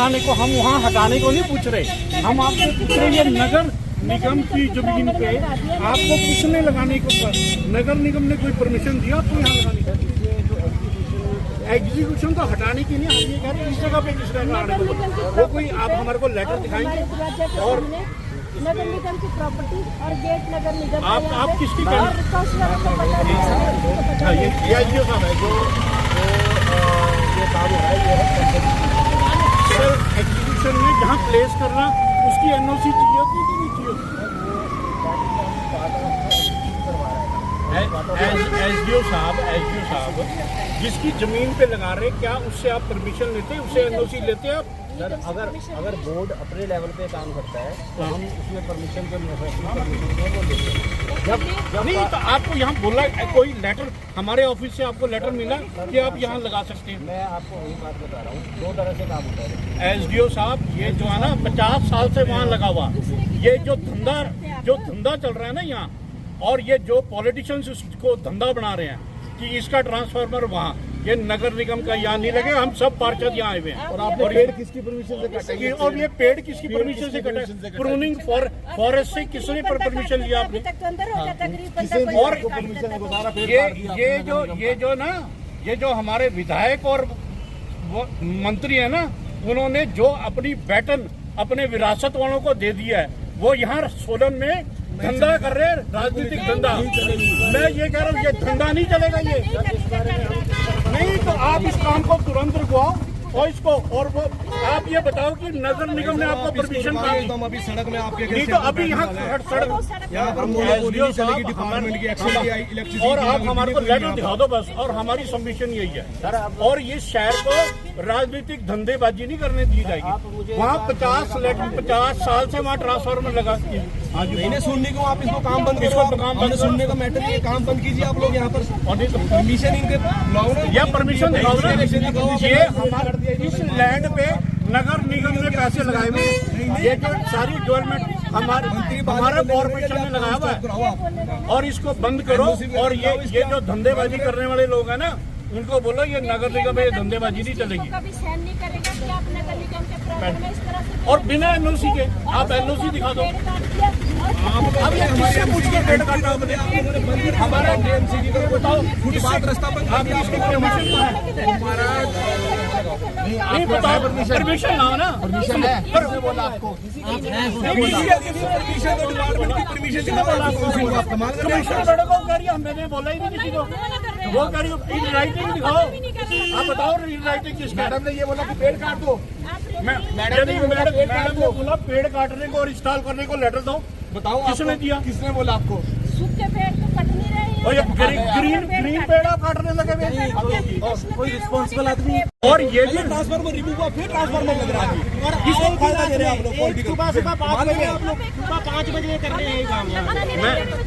लगाने को, हम वहाँ हटाने को नहीं पूछ रहे। हम आपसे पूछ रहे ये नगर निगम की जमीन पे आपको किसने लगाने को, नगर निगम ने कोई परमिशन दिया आपको यहाँ लगाने का? एग्जीक्यूशन तो हटाने की नहीं, हम ये कह रहे हैं इस जगह पे किसने लगाने को, वो कोई आप हमारे को लेटर दिखाएंगे? और नगर निगम की प्रॉपर्टी और गेट नगर निगम आप किसकी कह रहे हैं? ये साहब है जो ये काम हो रहा है, ये सर एग्जीक्यूशन में जहाँ प्लेस करना उसकी एनओसी चाहिए होती है कि नहीं चाहिए होती? एसडीओ साहब जिसकी जमीन पे लगा रहे, क्या उससे आप परमिशन लेते हैं, उससे एनओसी लेते हैं आप? सर अगर बोर्ड अपने लेवल पे काम करता है तो हम उसमें परमिशन तो नहीं जब नहीं तो आपको यहाँ बोला कोई लेटर, हमारे ऑफिस से आपको लेटर मिला कि आप यहाँ लगा सकते हैं? मैं आपको वही बात बता रहा हूँ, दो तरह से काम होता है। एसडीओ साहब ये जो है ना 50 साल से वहाँ लगा हुआ, ये जो धंधा चल रहा है ना यहाँ, और ये जो पॉलिटिशियंस उसको धंधा बना रहे हैं कि इसका ट्रांसफार्मर वहाँ, ये नगर निगम का यहाँ नहीं लगेगा। हम सब पार्षद यहाँ आए हुए हैं। और पेड़ किसकी परमिशन से कटा? और ये पेड़ किसकी परमिशन से कटा? प्रूनिंग फॉरेस्ट से किसने परमिशन लिया आपने? और ये जो हमारे विधायक और मंत्री है ना, उन्होंने जो अपनी बैटन अपने विरासत वालों को दे दिया है, वो यहाँ सोलन में धंधा कर रहे हैं, राजनीतिक धंधा। मैं ये कह रहा हूँ ये धंधा नहीं चलेगा। ये नहीं तो आप इस काम को तुरंत रुकवाओ और इसको, और वो आप ये बताओ कि नगर निगम ने आपको परमिशन दी। तो हम अभी सड़क में आपके नहीं तो अभी यहाँ सड़क यहाँ पर डिपार्टमेंट की एक्शन इलेक्ट्रिसिटी, और आप हमारे को लेटर दिखा दो बस, और हमारी सबमिशन यही है। और ये शहर को राजनीतिक धंधेबाजी नहीं करने दी जाएगी। वहाँ 50 साल से वहाँ ट्रांसफार्मर लगा। हाँ जी, मैंने सुनने को आप इसको काम बंद करो, हमने सुनने का मैटर ये काम बंद कीजिए आप लोग यहाँ पर। और नहीं तो परमिशन इनके या परमिशन दिखाओ ना। ये हमारे इस लैंड पे नगर निगम ने पैसे लगाए हुए, ये जो सारी डेवलपमेंट हमारा कॉर्पोरेशन ने लगाया हुआ है, और इसको बंद करो। और ये जो धंधेबाजी करने वाले लोग हैं ना, उनको बोलो ये नगर निगम में ये धंधेबाजी नहीं चलेगी। और बिना एनओसी के आप एनओसी दिखा दो। अब ये किससे पूछ के पेड़ काटा आपने? हमारा डीएमसी को बताओ, फुटपाथ रास्ता बंद कर दिया आपने, परमिशन कहाँ है? नहीं बताओ, परमिशन लाओ ना। परमिशन है, पर बोला आपको मैंने बोला ही नहीं किसी को। वो कह रही इन राइटिंग दिखाओ, आप बताओ इन राइटिंग किस? मैडम ने ये बोला कि पेड़ काट दो। मैडम ने बोला पेड़ काटने को और इंस्टॉल करने को लेटर दो। बताओ किसने दिया? किसने बोला आपको? सूखे पेड़ तो कट नहीं रहे। और ये ग्रीन पेड़ आप काटने लगे कोई रिस्पॉन्सिबल आदमी। और ये भी ट्रांसफार्मर रिमूव हुआ, फिर ट्रांसफार्मर लग रहा है। और इसको फायदा दे रहे हैं आप लोग। सुबह 5 बजे आप लोग सुबह 5 बजे कर रहे हैं काम।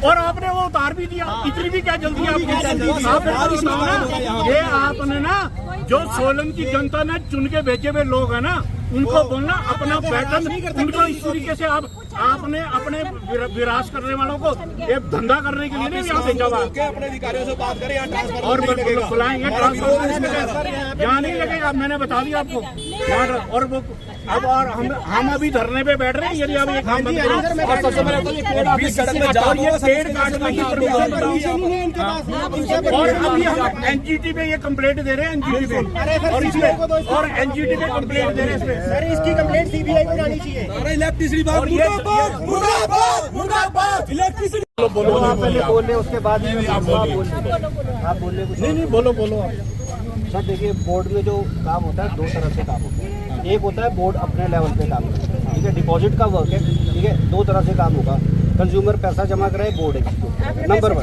और आपने वो उतार भी दिया, इतनी भी क्या जल्दी आपको? ये आपने ना जो सोलन की जनता ने चुन के भेजे हुए लोग है ना, उनको बोलना अपना पैटर्न, उनको इस तरीके से आपने अपने विरास करने वालों को एक धंधा करने के लिए नहीं यहाँ भेजा हुआ। अपने अधिकारियों से बात करें, और बुलाएंगे ट्रांसफार्मर यहाँ नहीं लगेगा। मैंने बता दिया आपको। और वो अब और हम अभी धरने पे बैठ रहे हैं, यदि आप ये काम बंद करें। और सबसे पहले तो ये पेड़ काटने की परमिशन और अभी हम एनजीटी पे ये कंप्लेंट दे रहे हैं, एनजीटी पे। और एनजीटी पे कंप्लेंट दे रहे हैं इसमें। सर इसकी कंप्लेंट सीबीआई को जानी चाहिए। इलेक्ट्रिसिटी बोलो आप पहले बोल रहे, उसके बाद आप बोल कुछ नहीं बोलो आप। सर देखिए, बोर्ड में जो काम होता है 2 तरह से काम होता है। एक होता है बोर्ड अपने लेवल पे काम करता है, ठीक है, डिपॉजिट का वर्क है, ठीक है। 2 तरह से काम होगा। कंज्यूमर पैसा जमा कराए, बोर्ड एग्जीक्यूट। नंबर वन,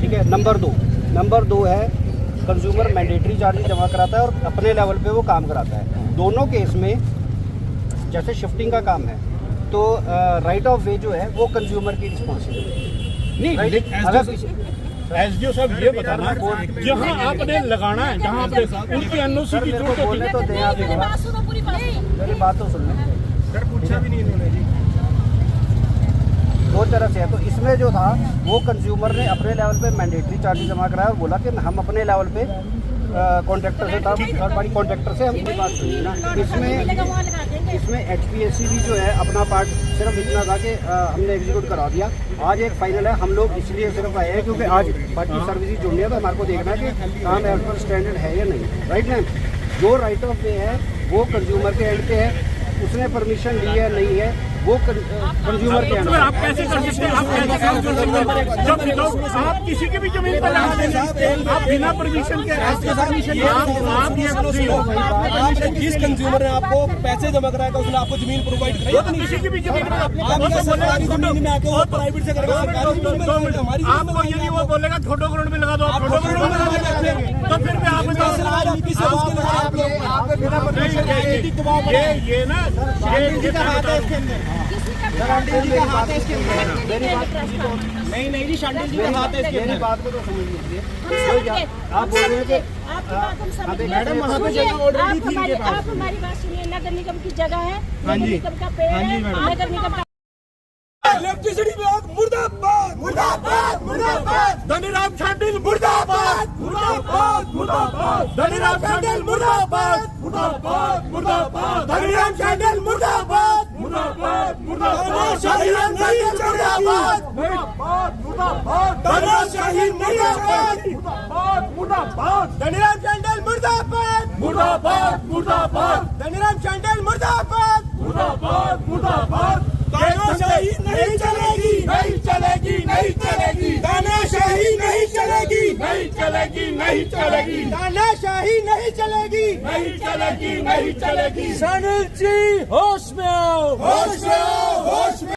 ठीक है। नंबर 2 है कंज्यूमर मैंडेटरी चार्जेस जमा कराता है और अपने लेवल पे वो काम कराता है। दोनों केस में जैसे शिफ्टिंग का काम है तो राइट ऑफ वे जो है वो कंज्यूमर की रिस्पॉन्सिबिलिटी नहीं। एसडीओ साहब ये बताना, जहाँ आपने लगाना है, जहाँ आपने उनकी एनओसी की जरूरत बोलने तो दें आप, मेरी बात तो सुन लें। सर पूछा भी नहीं इन्होंने जी। 2 तरह से है। तो इसमें जो था वो कंज्यूमर ने अपने लेवल पे मैंडेटरी चार्जेस जमा कराया और बोला कि हम अपने लेवल पे कॉन्ट्रैक्टर से था, थर्ड पार्टी कॉन्ट्रैक्टर से हमने बात की ना। इसमें HPSC भी जो है अपना पार्ट सिर्फ इतना था कि हमने एग्जीक्यूट करा दिया। आज एक फाइनल है, हम लोग इसलिए सिर्फ आए हैं क्योंकि आज बाकी सर्विस जुड़नी है, तो हमारे को देखना है कि काम एज पर स्टैंडर्ड है या नहीं, राइट ना। जो राइट ऑफ वे है वो कंज्यूमर के एंड पे है, उसने परमिशन ली है नहीं है वो कंज्यूमर के एंड पे। आप कैसे कर सकते हैं? आप कैसे काम कर सकते हैं? जब आप किसी की भी जमीन पर लगा देंगे, आप बिना परमिशन के आप ये जिस कंज्यूमर ने आपको पैसे जमा कराया था उसने आपको जमीन प्रोवाइड कराई तो किसी की भी जमीन पर आप सरकारी जमीन में आके वो प्राइवेट से करेगा, सरकारी जमीन में हमारी आपको ये नहीं वो बोलेगा छोटो ग्राउंड में लगा दो, आप छोटो ग्राउंड में लगा देंगे तो फिर भी आप राजनीति से ये ना नहीं जी शांडिल जी का हाथ है इसके मेरी बात को तो समझ लीजिए। आप बोल रहे हैं कि मैडम वहाँ पे जगह ऑलरेडी थी इनके पास। आप हमारी बात सुनिए, नगर निगम की जगह है, नगर निगम का पेड़ है, नगर निगम का इलेक्ट्रिसिटी विभाग मुर्दाबाद मुर्दाबाद मुर्दाबाद, धनीराम शांडिल मुर्दाबाद मुर्दाबाद मुर्दाबाद, धनीराम शांडिल मुर्दाबाद मुर्दाबाद मुर्दाबाद, धनीराम शांडिल मुर्दाबाद मुर्दाबाद मुर्दाबाद, धनीराम शांडिल मुर्दाबाद मुर्दाबाद मुर्दाबाद, धनीराम मुर्दाबाद मुर्दाबाद, धनीराम शांडिल मुर्दाबाद मुर्दाबाद मुर्दाबाद, धनीराम शांडिल मुर्दाबाद मुर्दाबाद मुर्दाबाद। तानाशाही नहीं चलेगी, नहीं चलेगी, नहीं चलेगी, तानाशाही नहीं चलेगी, नहीं चलेगी, नहीं चलेगी, तानाशाही नहीं चलेगी, नहीं चलेगी, नहीं चलेगी। शांडिल जी होश में आओ, होश में आओ, होश में